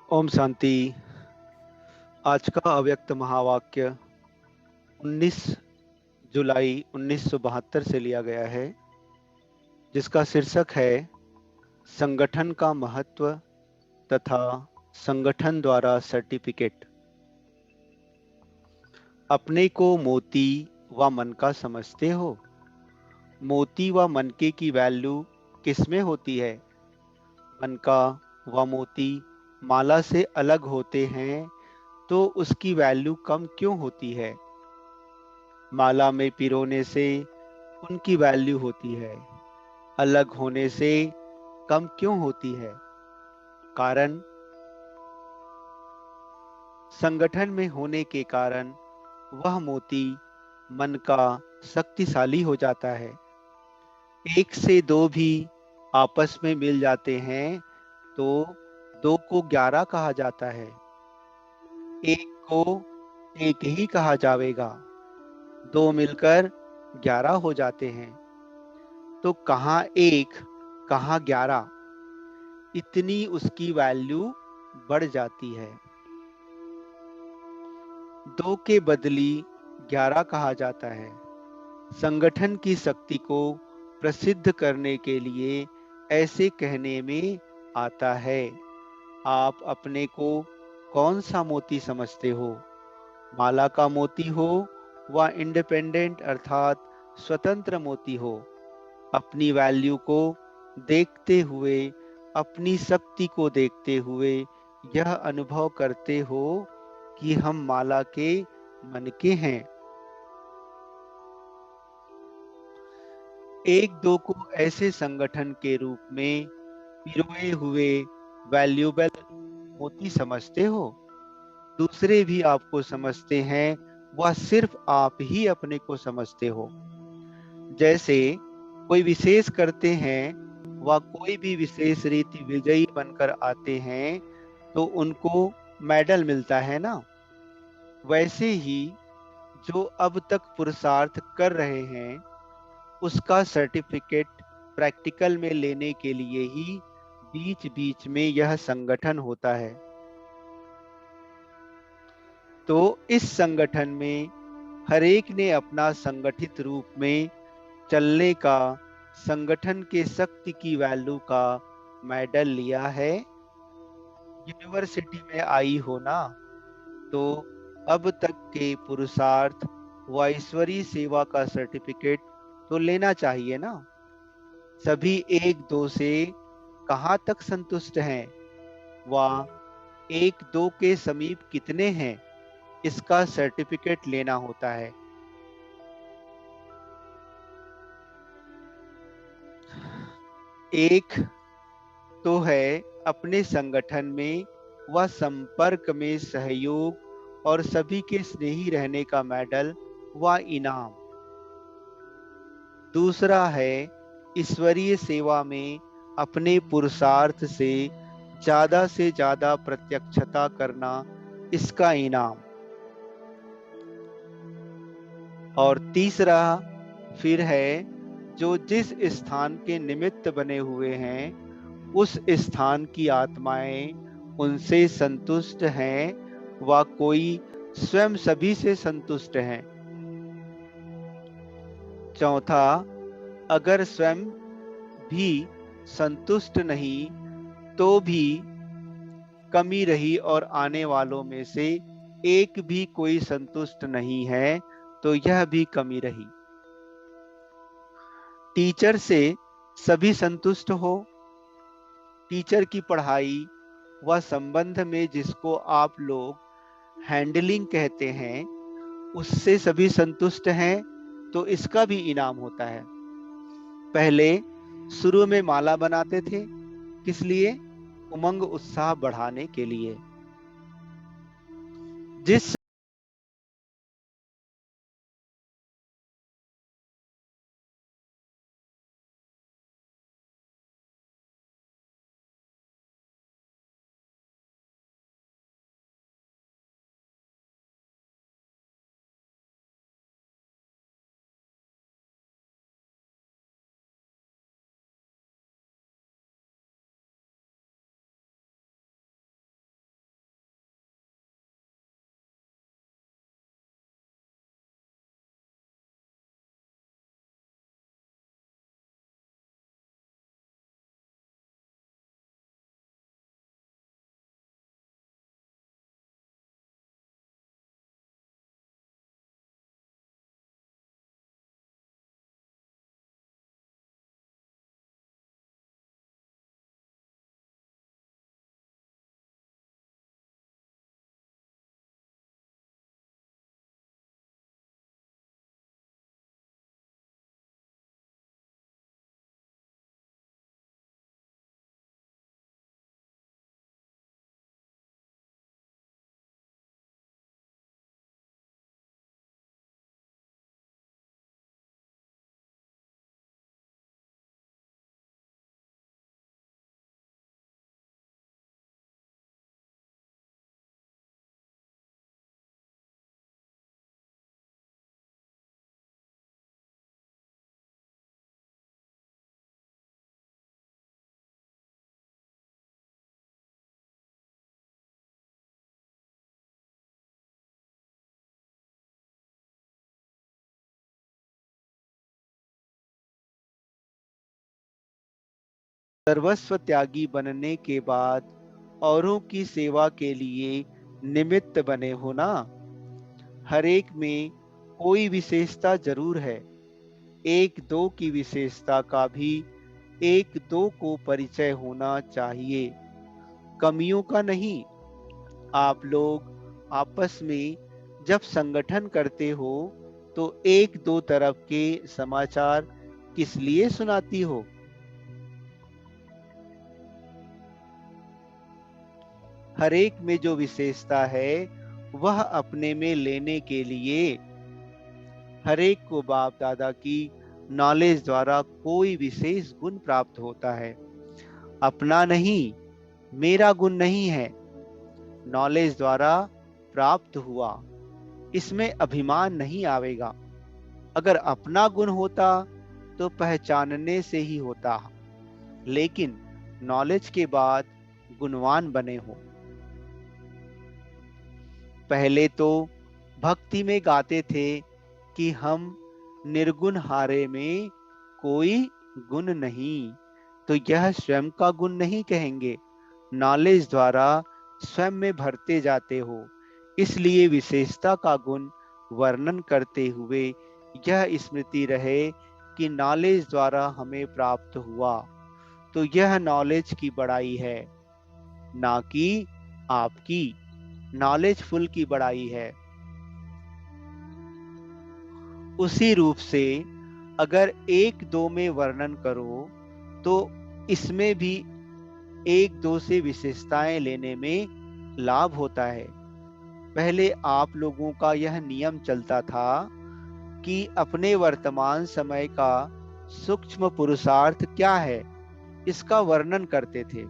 ओम शांति। आज का अव्यक्त महावाक्य 19 जुलाई 1972 से लिया गया है, जिसका शीर्षक है संगठन का महत्व तथा संगठन द्वारा सर्टिफिकेट। अपने को मोती व मन का समझते हो। मोती व मनके की वैल्यू किसमें होती है? मनका व मोती माला से अलग होते हैं तो उसकी वैल्यू कम क्यों होती है? माला में पिरोने से उनकी वैल्यू होती है, अलग होने से कम क्यों होती है? कारण संगठन में होने के कारण वह मोती मन का शक्तिशाली हो जाता है। एक से दो भी आपस में मिल जाते हैं तो दो को 11 कहा जाता है। एक को एक ही कहा जाएगा। दो मिलकर 11 हो जाते हैं। तो कहाँ एक, कहाँ 11, इतनी उसकी वैल्यू बढ़ जाती है। दो के बदली 11 कहा जाता है। संगठन की शक्ति को प्रसिद्ध करने के लिए ऐसे कहने में आता है, आप अपने को कौन सा मोती समझते हो? माला का मोती हो व इंडिपेंडेंट अर्थात स्वतंत्र मोती हो। अपनी वैल्यू को देखते हुए, अपनी शक्ति को देखते हुए यह अनुभव करते हो कि हम माला के मन के हैं। एक दो को ऐसे संगठन के रूप में पिरोए हुए वैल्यूएबल मोती समझते हो। दूसरे भी आपको समझते हैं, वह सिर्फ आप ही अपने को समझते हो। जैसे कोई विशेष करते हैं व कोई भी विशेष रीति विजयी बनकर आते हैं तो उनको मेडल मिलता है ना। वैसे ही जो अब तक पुरुषार्थ कर रहे हैं उसका सर्टिफिकेट प्रैक्टिकल में लेने के लिए ही बीच बीच में यह संगठन होता है। तो इस संगठन में हर एक ने अपना संगठित रूप में चलने का, संगठन के शक्ति की वैल्यू का मेडल लिया है। यूनिवर्सिटी में आई हो ना, तो अब तक के पुरुषार्थ व ईश्वरीय सेवा का सर्टिफिकेट तो लेना चाहिए ना। सभी एक दो से कहाँ तक संतुष्ट हैं व एक दो के समीप कितने हैं, इसका सर्टिफिकेट लेना होता है। एक तो है अपने संगठन में व संपर्क में सहयोग और सभी के स्नेही रहने का मेडल व इनाम। दूसरा है ईश्वरीय सेवा में अपने पुरुषार्थ से ज्यादा प्रत्यक्षता करना, इसका इनाम। और तीसरा फिर है जो जिस स्थान के निमित्त बने हुए हैं उस स्थान की आत्माएं उनसे संतुष्ट हैं व कोई स्वयं सभी से संतुष्ट हैं। चौथा, अगर स्वयं भी संतुष्ट नहीं तो भी कमी रही और आने वालों में से एक भी कोई संतुष्ट नहीं है तो यह भी कमी रही। टीचर से सभी संतुष्ट हो। टीचर की पढ़ाई व संबंध में जिसको आप लोग हैंडलिंग कहते हैं उससे सभी संतुष्ट हैं तो इसका भी इनाम होता है। पहले शुरू में माला बनाते थे, किस लिए? उमंग उत्साह बढ़ाने के लिए। जिस सर्वस्व त्यागी बनने के बाद औरों की सेवा के लिए निमित्त बने हो ना। हर एक में कोई विशेषता जरूर है। एक दो की विशेषता का भी एक दो को परिचय होना चाहिए, कमियों का नहीं। आप लोग आपस में जब संगठन करते हो तो एक दो तरफ के समाचार किस लिए सुनाती हो? हर एक में जो विशेषता है वह अपने में लेने के लिए। हर एक को बाप दादा की नॉलेज द्वारा कोई विशेष गुण प्राप्त होता है। अपना नहीं, मेरा गुण नहीं है, नॉलेज द्वारा प्राप्त हुआ। इसमें अभिमान नहीं आवेगा। अगर अपना गुण होता तो पहचानने से ही होता, लेकिन नॉलेज के बाद गुणवान बने हो। पहले तो भक्ति में गाते थे कि हम निर्गुण हारे में कोई गुण नहीं, तो यह स्वयं का गुण नहीं कहेंगे। नॉलेज द्वारा स्वयं में भरते जाते हो, इसलिए विशेषता का गुण वर्णन करते हुए यह स्मृति रहे कि नॉलेज द्वारा हमें प्राप्त हुआ, तो यह नॉलेज की बड़ाई है, ना कि आपकी। नॉलेजफुल की बड़ाई है। उसी रूप से अगर एक दो में वर्णन करो तो इसमें भी एक दो से विशेषताएं लेने में लाभ होता है। पहले आप लोगों का यह नियम चलता था कि अपने वर्तमान समय का सूक्ष्म पुरुषार्थ क्या है इसका वर्णन करते थे।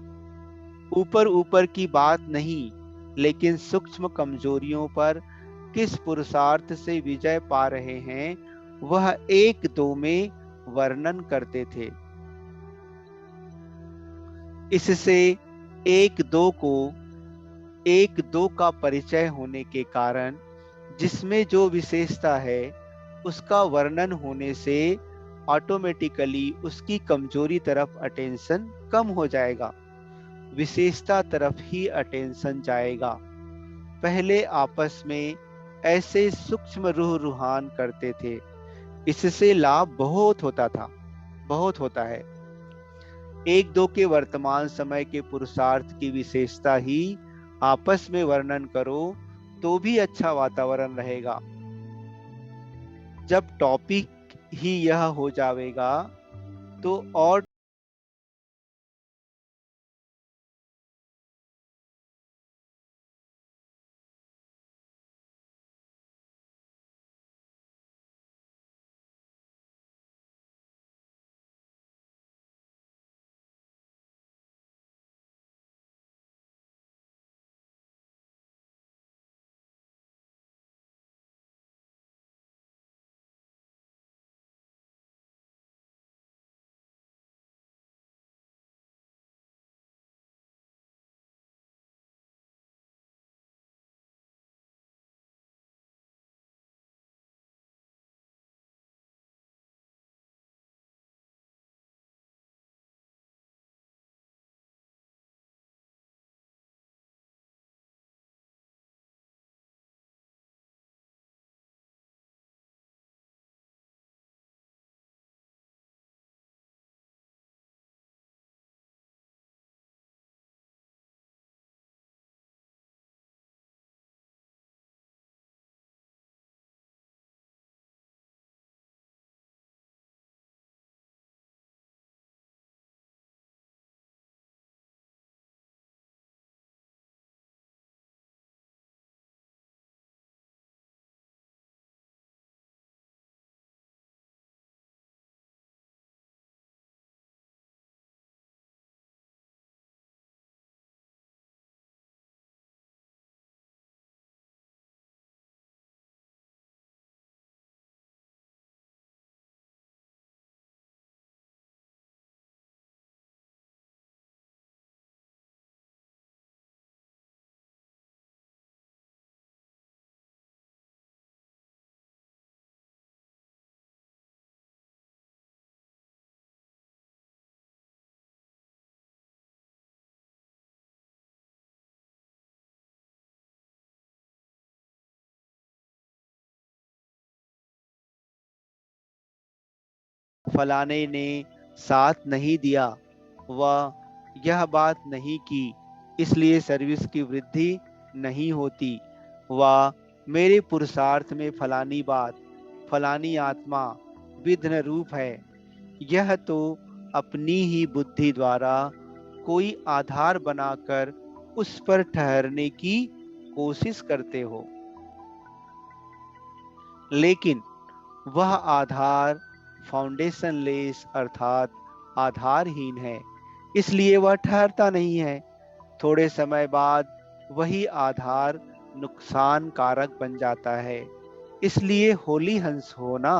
ऊपर ऊपर की बात नहीं, लेकिन सूक्ष्म कमजोरियों पर किस पुरुषार्थ से विजय पा रहे हैं वह एक दो में वर्णन करते थे। इससे एक दो को एक दो का परिचय होने के कारण जिसमें जो विशेषता है उसका वर्णन होने से ऑटोमेटिकली उसकी कमजोरी तरफ अटेंशन कम हो जाएगा, विशेषता तरफ ही अटेंशन जाएगा। पहले आपस में ऐसे सूक्ष्म रूह रूहान करते थे, इससे लाभ बहुत होता था, बहुत होता है। एक दो के वर्तमान समय के पुरुषार्थ की विशेषता ही आपस में वर्णन करो तो भी अच्छा वातावरण रहेगा। जब टॉपिक ही यह हो जाएगा तो और फलाने ने साथ नहीं दिया, वह यह बात नहीं की, इसलिए सर्विस की वृद्धि नहीं होती, वह मेरे पुरुषार्थ में फलानी बात, फलानी आत्मा विघ्न रूप है। यह तो अपनी ही बुद्धि द्वारा कोई आधार बनाकर उस पर ठहरने की कोशिश करते हो, लेकिन वह आधार फाउंडेशन लेस अर्थात आधारहीन है, इसलिए वह ठहरता नहीं है। थोड़े समय बाद वही आधार नुकसान कारक बन जाता है। इसलिए होली हंस होना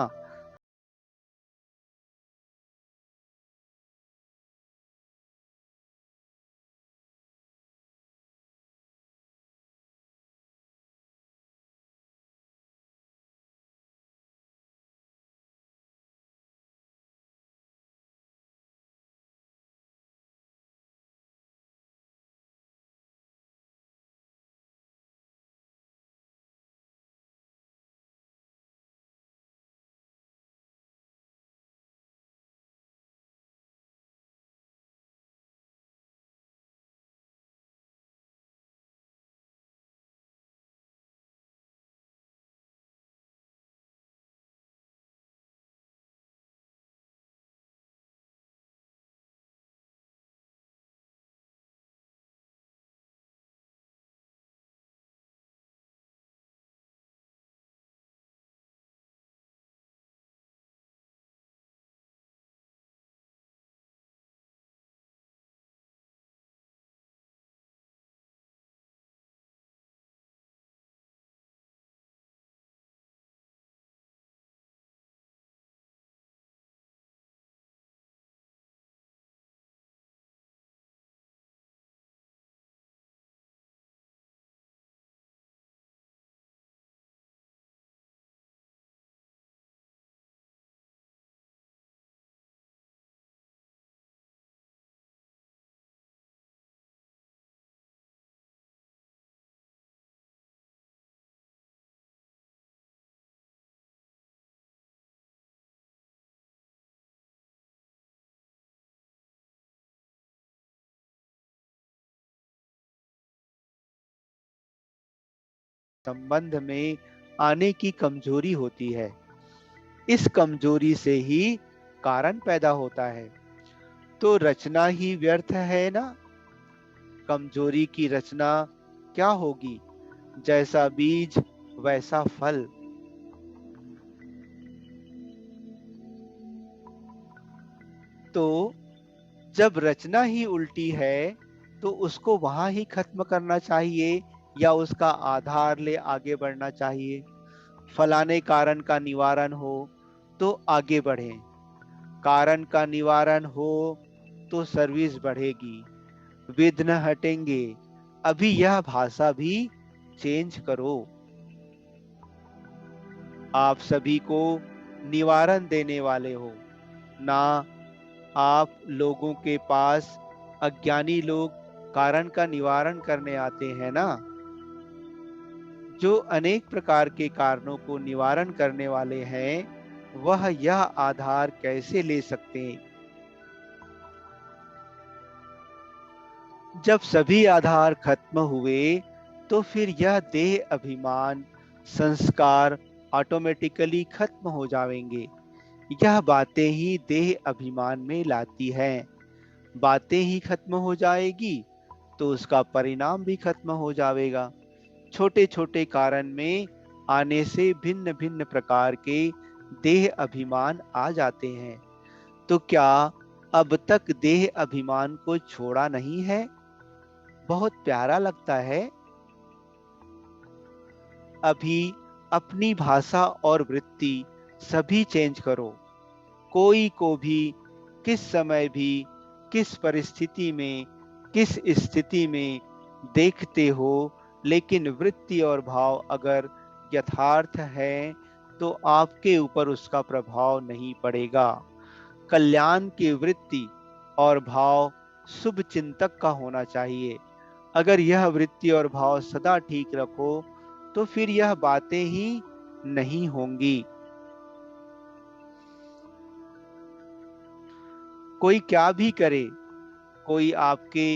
संबंध में आने की कमजोरी होती है। इस कमजोरी से ही कारण पैदा होता है। तो रचना ही व्यर्थ है ना। कमजोरी की रचना क्या होगी? जैसा बीज वैसा फल। तो जब रचना ही उल्टी है तो उसको वहां ही खत्म करना चाहिए या उसका आधार ले आगे बढ़ना चाहिए। फलाने कारण का निवारण हो तो आगे बढ़ें, कारण का निवारण हो तो सर्विस बढ़ेगी, विघ्न हटेंगे। अभी यह भाषा भी चेंज करो। आप सभी को निवारण देने वाले हो ना। आप लोगों के पास अज्ञानी लोग कारण का निवारण करने आते हैं ना। जो अनेक प्रकार के कारणों को निवारण करने वाले हैं, वह यह आधार कैसे ले सकते हैं? जब सभी आधार खत्म हुए तो फिर यह देह अभिमान संस्कार ऑटोमेटिकली खत्म हो जाएंगे। यह बातें ही देह अभिमान में लाती हैं। बातें ही खत्म हो जाएगी तो उसका परिणाम भी खत्म हो जाएगा। छोटे छोटे कारण में आने से भिन्न भिन्न प्रकार के देह अभिमान आ जाते हैं। तो क्या अब तक देह अभिमान को छोड़ा नहीं है? बहुत प्यारा लगता है। अभी अपनी भाषा और वृत्ति सभी चेंज करो। कोई को भी किस समय भी किस परिस्थिति में किस स्थिति में देखते हो, लेकिन वृत्ति और भाव अगर यथार्थ है तो आपके ऊपर उसका प्रभाव नहीं पड़ेगा। कल्याण की वृत्ति और भाव शुभ चिंतक का होना चाहिए। अगर यह वृत्ति और भाव सदा ठीक रखो तो फिर यह बातें ही नहीं होंगी। कोई क्या भी करे, कोई आपके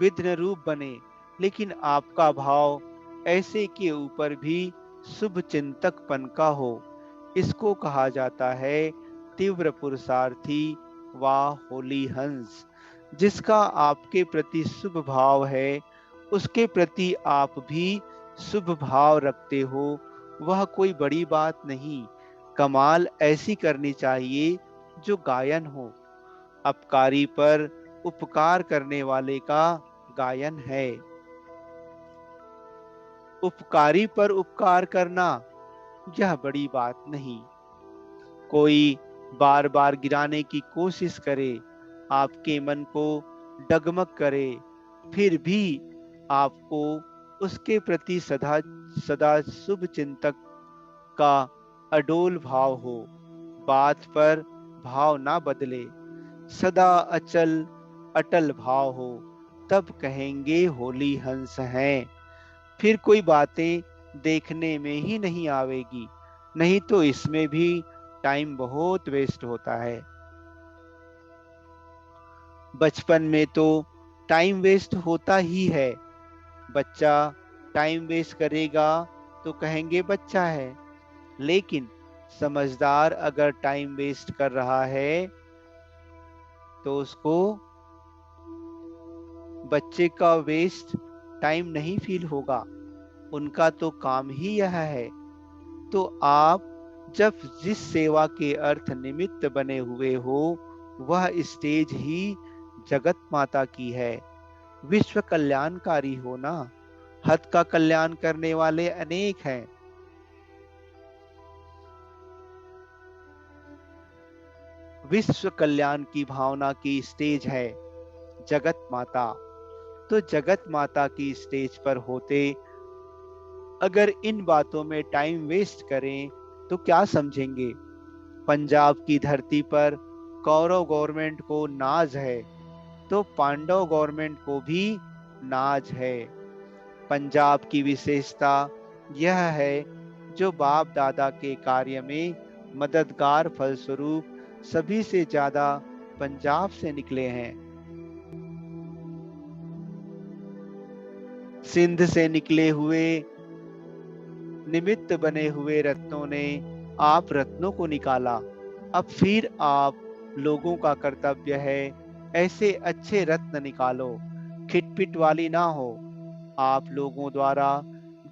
विघ्न रूप बने, लेकिन आपका भाव ऐसे के ऊपर भी शुभ चिंतकपन का हो, इसको कहा जाता है तीव्र पुरुषार्थी व होली हंस। जिसका आपके प्रति शुभ भाव है, उसके प्रति आप भी शुभ भाव रखते हो, वह कोई बड़ी बात नहीं। कमाल ऐसी करनी चाहिए जो गायन हो। अपकारी पर उपकार करने वाले का गायन है। उपकारी पर उपकार करना यह बड़ी बात नहीं। कोई बार बार गिराने की कोशिश करे, आपके मन को डगमग करे, फिर भी आपको उसके प्रति सदा सदा शुभ चिंतक का अडोल भाव हो, बात पर भाव ना बदले, सदा अचल अटल भाव हो, तब कहेंगे होली हंस हैं। फिर कोई बातें देखने में ही नहीं आवेगी, नहीं तो इसमें भी टाइम बहुत वेस्ट होता है। बचपन में तो टाइम वेस्ट होता ही है। बच्चा टाइम वेस्ट करेगा तो कहेंगे बच्चा है, लेकिन समझदार अगर टाइम वेस्ट कर रहा है तो उसको बच्चे का वेस्ट टाइम नहीं फील होगा। उनका तो काम ही यह है। तो आप जब जिस सेवा के अर्थ निमित्त बने हुए हो, वह स्टेज ही जगत माता की है। विश्व कल्याणकारी हो ना। हत का कल्याण करने वाले अनेक हैं। विश्व कल्याण की भावना की स्टेज है जगत माता। तो जगत माता की स्टेज पर होते अगर इन बातों में टाइम वेस्ट करें तो क्या समझेंगे। पंजाब की धरती पर कौरव गवर्नमेंट को नाज है, तो पांडव गवर्नमेंट को भी नाज है। पंजाब की विशेषता यह है, जो बाप दादा के कार्य में मददगार फलस्वरूप सभी से ज्यादा पंजाब से निकले हैं। सिंध से निकले हुए निमित्त बने हुए रत्नों ने आप रत्नों को निकाला। अब फिर आप लोगों का कर्तव्य है ऐसे अच्छे रत्न निकालो, खिटपिट वाली ना हो। आप लोगों द्वारा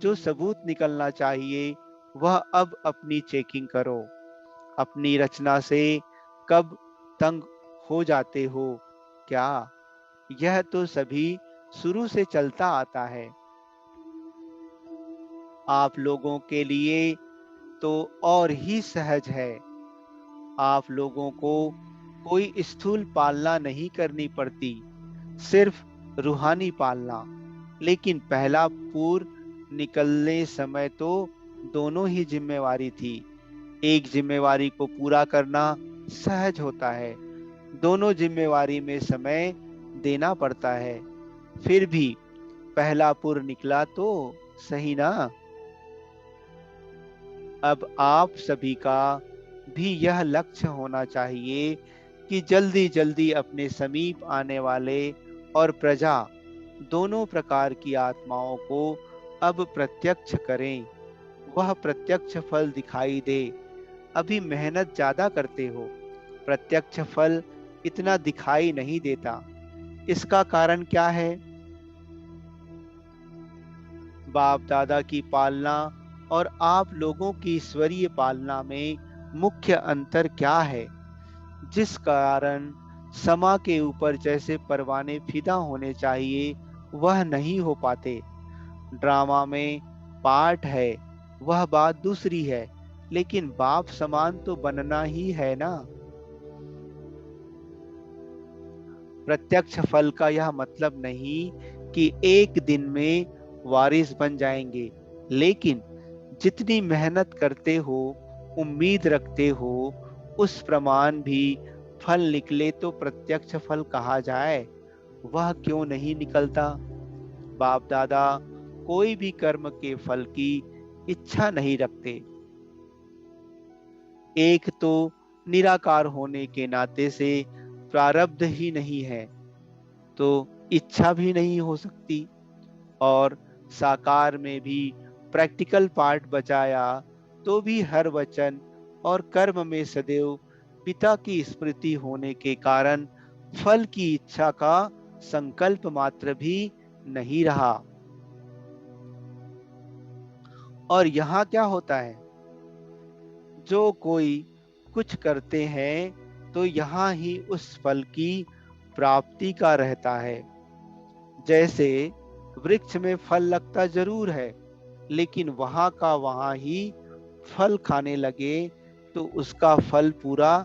जो सबूत निकलना चाहिए वह अब अपनी चेकिंग करो। अपनी रचना से कब तंग हो जाते हो क्या? यह तो सभी शुरू से चलता आता है। आप लोगों के लिए तो और ही सहज है। आप लोगों को कोई स्थूल पालना नहीं करनी पड़ती, सिर्फ रूहानी पालना। लेकिन पहला पूर निकलने समय तो दोनों ही जिम्मेवारी थी। एक जिम्मेवारी को पूरा करना सहज होता है, दोनों जिम्मेवारी में समय देना पड़ता है। फिर भी पहला पुर निकला तो सही ना। अब आप सभी का भी यह लक्ष्य होना चाहिए कि जल्दी जल्दी अपने समीप आने वाले और प्रजा दोनों प्रकार की आत्माओं को अब प्रत्यक्ष करें। वह प्रत्यक्ष फल दिखाई दे। अभी मेहनत ज्यादा करते हो, प्रत्यक्ष फल इतना दिखाई नहीं देता। इसका कारण क्या है? बाप दादा की पालना और आप लोगों की ईश्वरीय पालना में मुख्य अंतर क्या है, जिस कारण समा के ऊपर जैसे परवाने फिदा होने चाहिए वह नहीं हो पाते। ड्रामा में पार्ट है, वह बात दूसरी है, लेकिन बाप समान तो बनना ही है ना। प्रत्यक्ष फल का यह मतलब नहीं कि एक दिन में वारिस बन जाएंगे, लेकिन जितनी मेहनत करते हो, उम्मीद रखते हो, उस प्रमाण भी फल निकले तो प्रत्यक्ष फल कहा जाए। वह क्यों नहीं निकलता? बाप दादा कोई भी कर्म के फल की इच्छा नहीं रखते। एक तो निराकार होने के नाते से प्रारब्ध ही नहीं है तो इच्छा भी नहीं हो सकती, और साकार में भी प्रैक्टिकल पार्ट बचाया तो भी हर वचन और कर्म में सदैव पिता की स्मृति होने के कारण फल की इच्छा का संकल्प मात्र भी नहीं रहा। और यहाँ क्या होता है, जो कोई कुछ करते हैं तो यहाँ ही उस फल की प्राप्ति का रहता है। जैसे वृक्ष में फल लगता जरूर है, लेकिन वहां का वहां ही फल खाने लगे तो उसका फल पूरा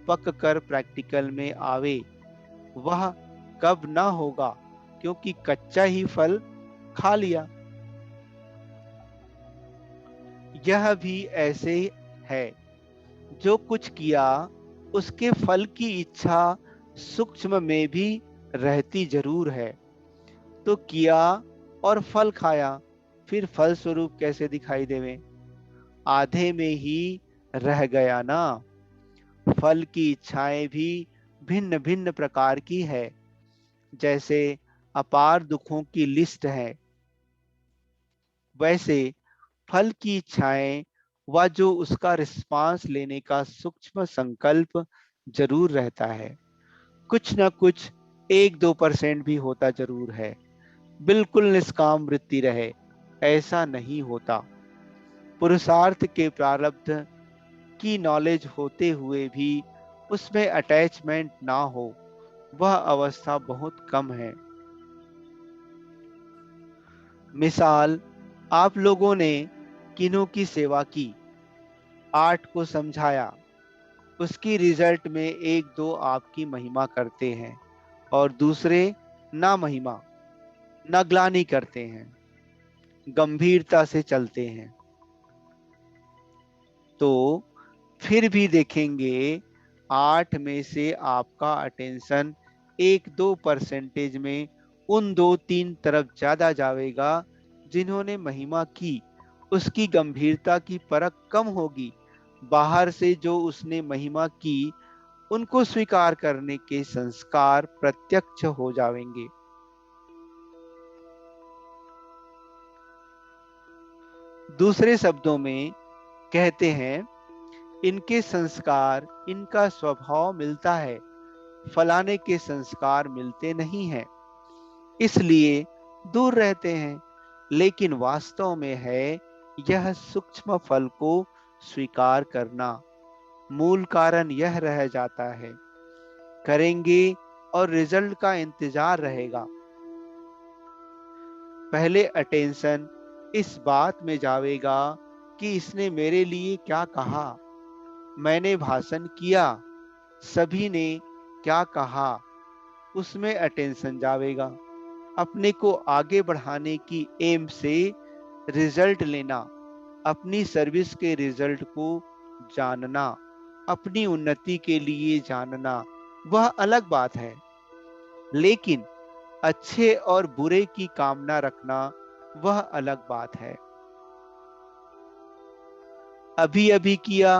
पक कर प्रैक्टिकल में आवे, वह कब ना होगा, क्योंकि कच्चा ही फल खा लिया। यह भी ऐसे है, जो कुछ किया उसके फल की इच्छा सूक्ष्म में भी रहती जरूर है। तो किया और फल खाया, फिर फल स्वरूप कैसे दिखाई देवे? आधे में ही रह गया ना। फल की इच्छाएं भी भिन्न भिन्न प्रकार की है। जैसे अपार दुखों की लिस्ट है, वैसे फल की इच्छाएं व जो उसका रिस्पांस लेने का सूक्ष्म संकल्प जरूर रहता है। कुछ न कुछ 1-2% भी होता जरूर है। बिल्कुल निष्काम वृत्ति रहे, ऐसा नहीं होता। पुरुषार्थ के प्रारब्ध की नॉलेज होते हुए भी उसमें अटैचमेंट ना हो, वह अवस्था बहुत कम है। मिसाल, आप लोगों ने किन्हों की सेवा की, आर्ट को समझाया, उसकी रिजल्ट में 1-2 आपकी महिमा करते हैं और दूसरे ना महिमा, न ग्लानि करते हैं, गंभीरता से चलते हैं। तो फिर भी देखेंगे 8 में से आपका अटेंशन 1-2% में उन 2-3 तरफ ज्यादा जाएगा जिन्होंने महिमा की। उसकी गंभीरता की परख कम होगी। बाहर से जो उसने महिमा की उनको स्वीकार करने के संस्कार प्रत्यक्ष हो जाएंगे। दूसरे शब्दों में कहते हैं, इनके संस्कार, इनका स्वभाव मिलता है, फलाने के संस्कार मिलते नहीं हैं, इसलिए दूर रहते हैं। लेकिन वास्तव में है यह सूक्ष्म फल को स्वीकार करना। मूल कारण यह रह जाता है, करेंगे और रिजल्ट का इंतजार रहेगा। पहले अटेंशन इस बात में जाएगा कि इसने मेरे लिए क्या कहा, मैंने भाषण किया, सभी ने क्या कहा, उसमें अटेंशन जाएगा। अपने को आगे बढ़ाने की एम से रिजल्ट लेना, अपनी सर्विस के रिजल्ट को जानना, अपनी उन्नति के लिए जानना, वह अलग बात है। लेकिन अच्छे और बुरे की कामना रखना, वह अलग बात है। अभी अभी किया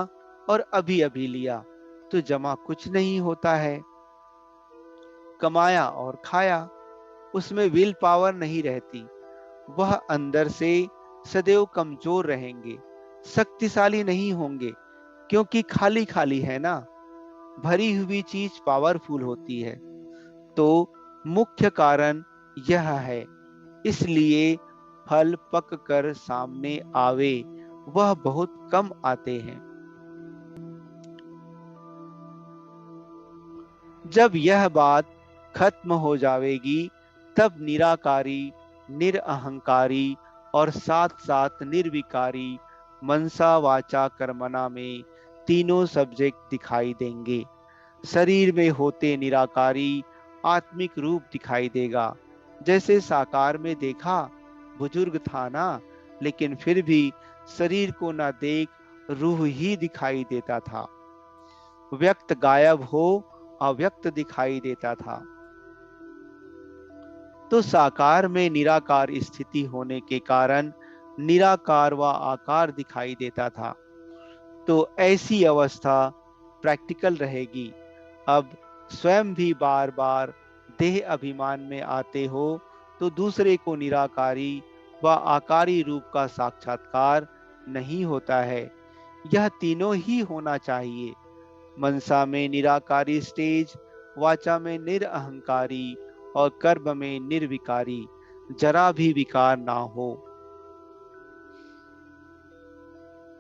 और अभी अभी लिया तो जमा कुछ नहीं होता है। कमाया और खाया, उसमें विल पावर नहीं रहती, वह अंदर से सदैव कमजोर रहेंगे, शक्तिशाली नहीं होंगे, क्योंकि खाली खाली है ना। भरी हुई चीज पावरफुल होती है। तो मुख्य कारण यह है, इसलिए फल पक कर सामने आवे, वह बहुत कम आते हैं। जब यह बात खत्म हो जाएगी, तब निराकारी, निरअहंकारी और साथ साथ निर्विकारी मनसा वाचा कर्मणा में तीनों सब्जेक्ट दिखाई देंगे। शरीर में होते निराकारी आत्मिक रूप दिखाई देगा। जैसे साकार में देखा, बुजुर्ग था ना, लेकिन फिर भी शरीर को ना देख रूह ही दिखाई देता था। व्यक्त गायब हो, अव्यक्त दिखाई देता था। तो साकार में निराकार स्थिति होने के कारण निराकार व आकार दिखाई देता था। तो ऐसी अवस्था प्रैक्टिकल रहेगी। अब स्वयं भी बार बार देह अभिमान में आते हो तो दूसरे को निराकारी व आकारी रूप का साक्षात्कार नहीं होता है। यह तीनों ही होना चाहिए। मनसा में निराकारी स्टेज, वाचा में निरअहंकारी और कर्म में निर्विकारी, जरा भी विकार ना हो।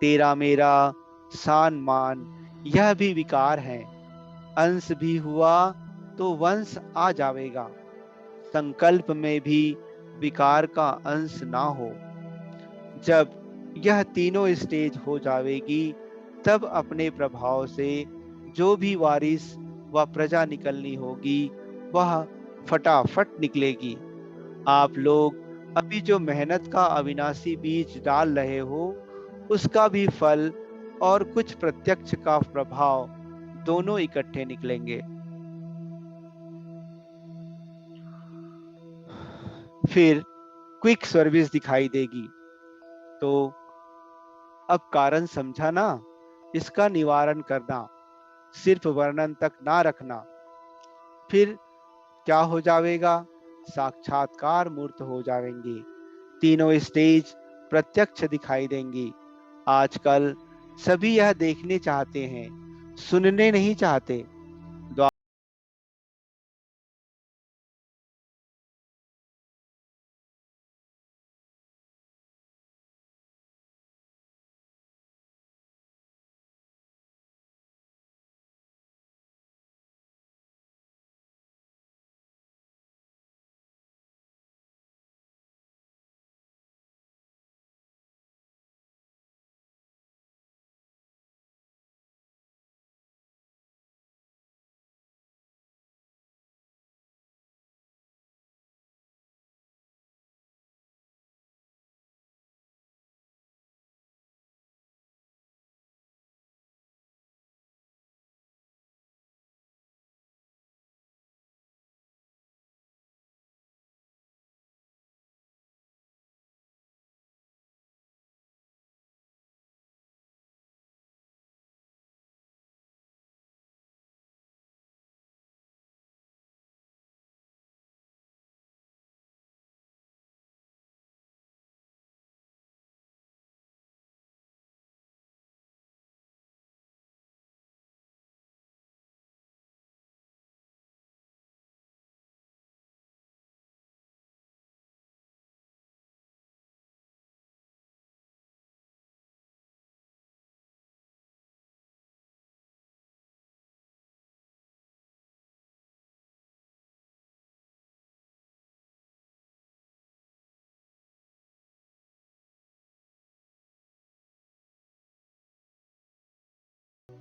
तेरा मेरा सान मान यह भी विकार है। अंश भी हुआ तो वंश आ जावेगा। संकल्प में भी विकार का अंश ना हो। जब यह तीनों स्टेज हो जावेगी तब अपने प्रभाव से जो भी वारिस व प्रजा निकलनी होगी वह फटाफट निकलेगी। आप लोग अभी जो मेहनत का अविनाशी बीज डाल रहे हो उसका भी फल और कुछ प्रत्यक्ष का प्रभाव दोनों इकट्ठे निकलेंगे। फिर क्विक सर्विस दिखाई देगी। तो अब कारण समझा ना, इसका निवारण करना, सिर्फ वर्णन तक ना रखना। फिर क्या हो जाएगा? साक्षात्कार मूर्त हो जाएंगे। तीनों स्टेज प्रत्यक्ष दिखाई देंगी। आजकल सभी यह देखने चाहते हैं, सुनने नहीं चाहते।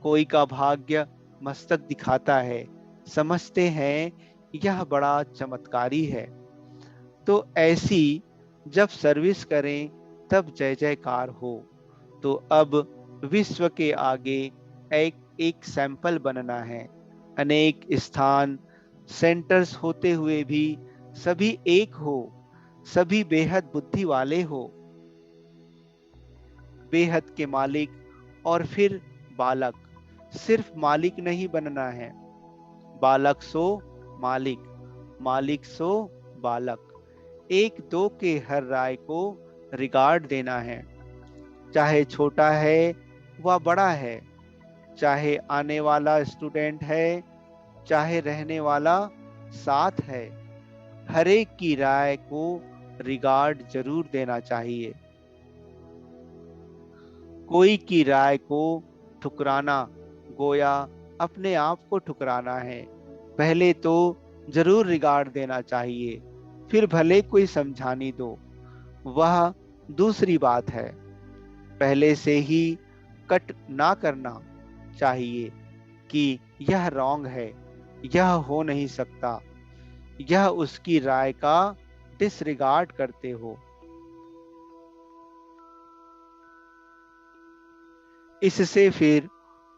कोई का भाग्य मस्तक दिखाता है, समझते हैं यह बड़ा चमत्कारी है। तो ऐसी जब सर्विस करें तब जय जयकार हो। तो अब विश्व के आगे एक एक सैंपल बनना है। अनेक स्थान सेंटर्स होते हुए भी सभी एक हो, सभी बेहद बुद्धि वाले हो, बेहद के मालिक और फिर बालक। सिर्फ मालिक नहीं बनना है, बालक सो मालिक, मालिक सो बालक। एक दो के हर राय को रिगार्ड देना है, चाहे छोटा है व बड़ा है, चाहे आने वाला स्टूडेंट है, चाहे रहने वाला साथ है। हर एक की राय को रिगार्ड जरूर देना चाहिए। कोई की राय को ठुकराना गोया अपने आप को ठुकराना है। पहले तो जरूर रिगार्ड देना चाहिए, फिर भले कोई समझानी दो, वह दूसरी बात है। पहले से ही कट ना करना चाहिए कि यह रॉन्ग है, यह हो नहीं सकता, यह उसकी राय का डिसरिगार्ड करते हो। इससे फिर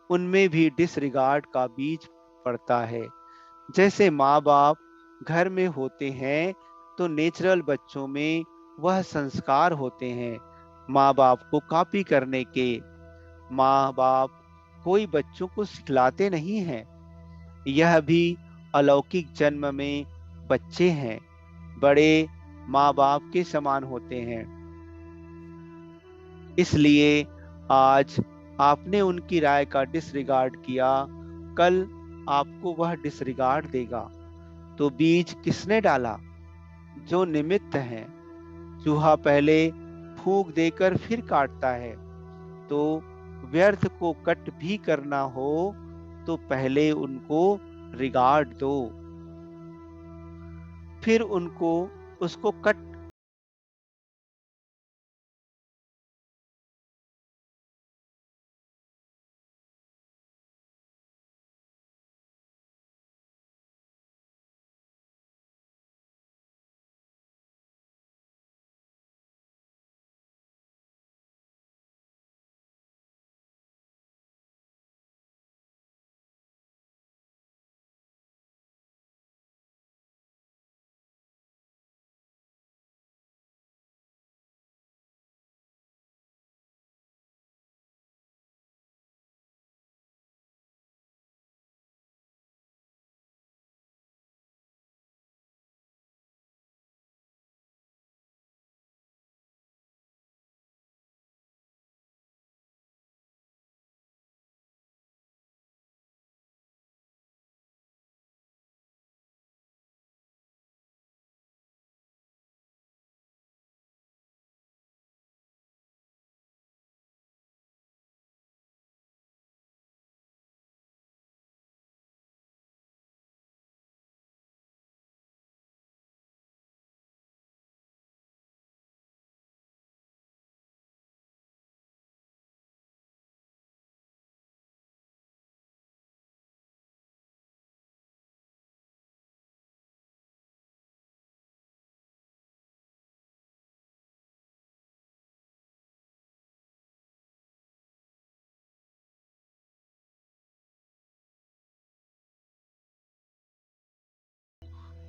उनमें भी डिसरिगार्ड का बीज पड़ता है। जैसे माँ बाप घर में होते हैं तो नेचुरल बच्चों में वह संस्कार होते हैं माँ बाप को कॉपी करने के। माँ बाप कोई बच्चों को सिखलाते नहीं हैं, यह भी अलौकिक जन्म में बच्चे हैं, बड़े माँ बाप के समान होते हैं। इसलिए आज आपने उनकी राय का डिसरिगार्ड किया, कल आपको वह डिसरिगार्ड देगा। तो बीज किसने डाला? जो निमित्त है। चूहा पहले फूंक देकर फिर काटता है। तो व्यर्थ को कट भी करना हो तो पहले उनको रिगार्ड दो, फिर उनको उसको कट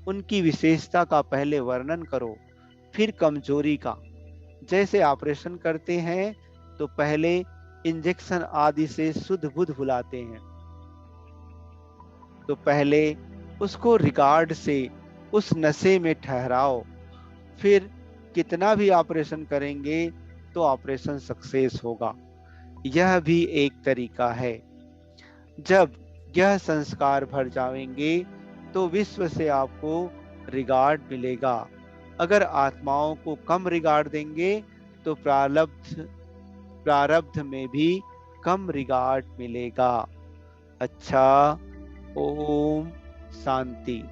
उनकी विशेषता का पहले वर्णन करो, फिर कमजोरी का। जैसे ऑपरेशन करते हैं तो पहले इंजेक्शन आदि से शुद्ध बुद्ध बुलाते हैं, तो पहले उसको रिगार्ड से उस नशे में ठहराओ, फिर कितना भी ऑपरेशन करेंगे तो ऑपरेशन सक्सेस होगा। यह भी एक तरीका है। जब यह संस्कार भर जाएंगे तो विश्व से आपको रिगार्ड मिलेगा। अगर आत्माओं को कम रिगार्ड देंगे तो प्रारब्ध प्रारब्ध में भी कम रिगार्ड मिलेगा। अच्छा, ओम शांति।